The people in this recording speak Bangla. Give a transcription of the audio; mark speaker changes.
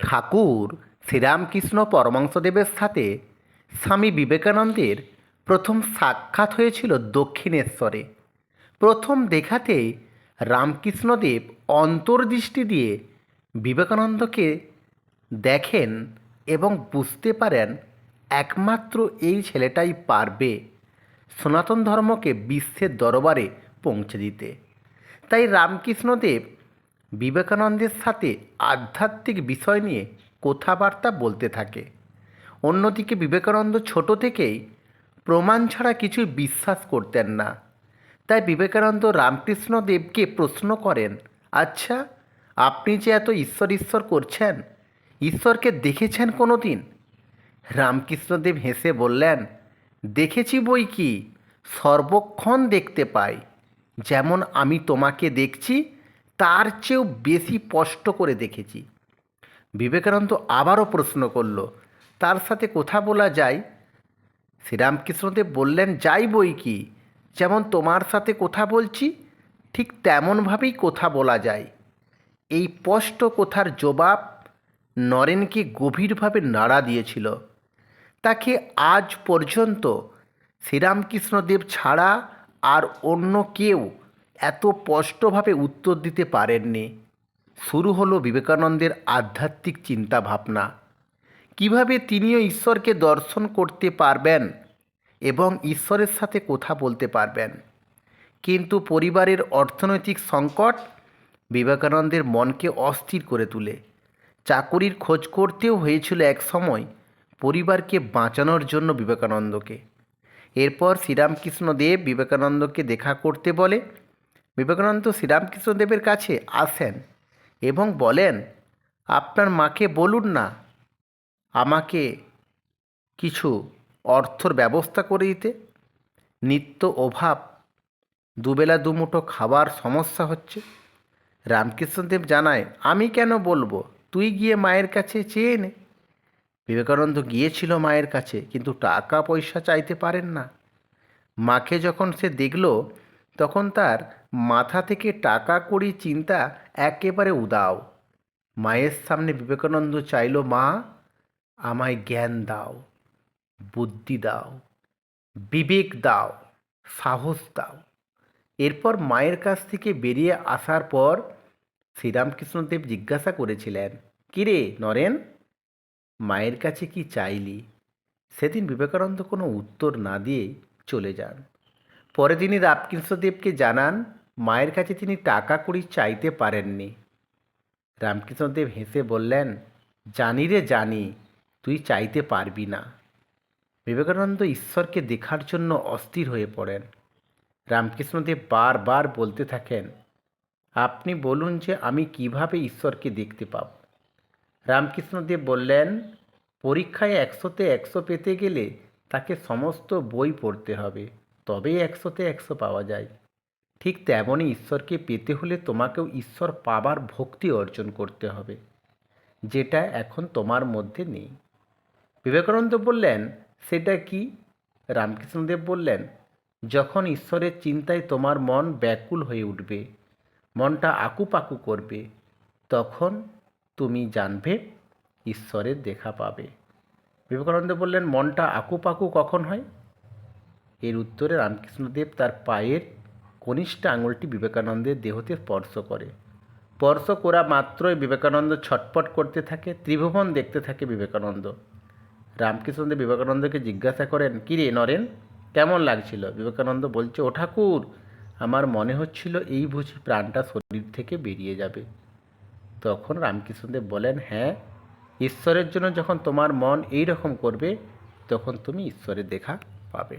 Speaker 1: ঠাকুর শ্রীরামকৃষ্ণ পরমহংসদেবের সাথে স্বামী বিবেকানন্দের প্রথম সাক্ষাৎ হয়েছিল দক্ষিণেশ্বরে। প্রথম দেখাতেই রামকৃষ্ণদেব অন্তর্দৃষ্টি দিয়ে বিবেকানন্দকে দেখেন এবং বুঝতে পারেন একমাত্র এই ছেলেটাই পারবে সনাতন ধর্মকে বিশ্বের দরবারে পৌঁছে দিতে। তাই রামকৃষ্ণদেব বিবেকানন্দের সাথে আধ্যাত্মিক বিষয় নিয়ে কথাবার্তা বলতে থাকে। অন্যদিকে বিবেকানন্দ ছোট থেকেই প্রমাণ ছাড়া কিছুই বিশ্বাস করতেন না। তাই বিবেকানন্দ রামকৃষ্ণদেবকে প্রশ্ন করেন, আচ্ছা, আপনি যে এত ঈশ্বর ঈশ্বর করছেন, ঈশ্বরকে দেখেছেন কোনো দিন? রামকৃষ্ণদেব হেসে বললেন, দেখেছি বই কি, সর্বক্ষণ দেখতে পাই। যেমন আমি তোমাকে দেখছি তার চেয়েও বেশি স্পষ্ট করে দেখেছি। বিবেকানন্দ আবারও প্রশ্ন করল, তার সাথে কথা বলা যায়? শ্রীরামকৃষ্ণদেব বললেন, যাই বই কি, যেমন তোমার সাথে কথা বলছি ঠিক তেমনভাবেই কথা বলা যায়। এই স্পষ্ট কথার জবাব নরেনকে গভীরভাবে নাড়া দিয়েছিল। তাকে আজ পর্যন্ত শ্রীরামকৃষ্ণদেব ছাড়া আর অন্য কেউ এত স্পষ্টভাবে উত্তর দিতে পারেননি। শুরু হলো বিবেকানন্দের আধ্যাত্মিক চিন্তা ভাবনা, কিভাবে তিনিও ঈশ্বরকে দর্শন করতে পারবেন এবং ঈশ্বরের সাথে কথা বলতে পারবেন। কিন্তু পরিবারের অর্থনৈতিক সংকট বিবেকানন্দের মনকে অস্থির করে তোলে। চাকুরির খোঁজ করতেও হয়েছিল এক সময় পরিবারকে বাঁচানোর জন্য বিবেকানন্দকে। এরপর শ্রীরামকৃষ্ণদেব বিবেকানন্দকে দেখা করতে বলে। বিবেকানন্দ শ্রীরামকৃষ্ণদেবের কাছে আসেন এবং বলেন, আপনার মাকে বলুন না আমাকে কিছু অর্থর ব্যবস্থা করে দিতে। নিত্য অভাব, দুবেলা দুমুঠো খাবার সমস্যা হচ্ছে। রামকৃষ্ণদেব জানায়, আমি কেন বলবো, তুই গিয়ে মায়ের কাছে চেয়ে নে। বিবেকানন্দ গিয়েছিল মায়ের কাছে, কিন্তু টাকা পয়সা চাইতে পারেন না। মাকে যখন সে দেখল তখন তার মাথা থেকে টাকা কড়ি চিন্তা একেবারে উধাও। মায়ের সামনে বিবেকানন্দ চাইল, মা, আমায় জ্ঞান দাও, বুদ্ধি দাও, বিবেক দাও, সাহস দাও। এরপর মায়ের কাছ থেকে বেরিয়ে আসার পর শ্রীরামকৃষ্ণদেব জিজ্ঞাসা করেছিলেন, কিরে নরেন, মায়ের কাছে কি চাইলি? সেদিন বিবেকানন্দ কোনো উত্তর না দিয়ে চলে যান। পরে তিনি রামকৃষ্ণদেবকে জানান, মায়ের কাছে তিনি টাকা কড়ি চাইতে পারেননি। রামকৃষ্ণদেব হেসে বললেন, জানি রে জানি, তুই চাইতে পারবি না। বিবেকানন্দ ঈশ্বরকে দেখার জন্য অস্থির হয়ে পড়েন। রামকৃষ্ণদেব বারবার বলতে থাকেন, আপনি বলুন যে আমি কিভাবে ঈশ্বরকে দেখতে পাব। রামকৃষ্ণদেব বললেন, পরীক্ষায় 100-তে 100 পেতে গেলে তাকে সমস্ত বই পড়তে হবে, তবেই 100-তে 100 পাওয়া যায়। ঠিক তেমনই ঈশ্বরকে পেতে হলে তোমাকেও ঈশ্বর পাবার ভক্তি অর্জন করতে হবে, যেটা এখন তোমার মধ্যে নেই। বিবেকানন্দ বললেন, সেটা কি? রামকৃষ্ণদেব বললেন, যখন ঈশ্বরের চিন্তায় তোমার মন ব্যাকুল হয়ে উঠবে, মনটা আকুপাকু করবে, তখন তুমি জানবে ঈশ্বরের দেখা পাবে। বিবেকানন্দ বললেন, মনটা আকুপাকু কখন হয়? এর উত্তরে রামকৃষ্ণদেব তার পায়ের কনিষ্ঠ আঙুলটি বিবেকানন্দের দেহতে স্পর্শ করে। স্পর্শ করা মাত্রই বিবেকানন্দ ছটপট করতে থাকে, ত্রিভুবন দেখতে থাকে বিবেকানন্দ। রামকৃষ্ণদেব বিবেকানন্দকে জিজ্ঞাসা করেন, কিরে নরেন, কেমন লাগছিল? বিবেকানন্দ বলছে, ও ঠাকুর, আমার মনে হচ্ছিল এই বুঝি প্রাণটা শরীর থেকে বেরিয়ে যাবে। তখন রামকৃষ্ণদেব বলেন, হ্যাঁ, ঈশ্বরের জন্য যখন তোমার মন এই রকম করবে তখন তুমি ঈশ্বরের দেখা পাবে।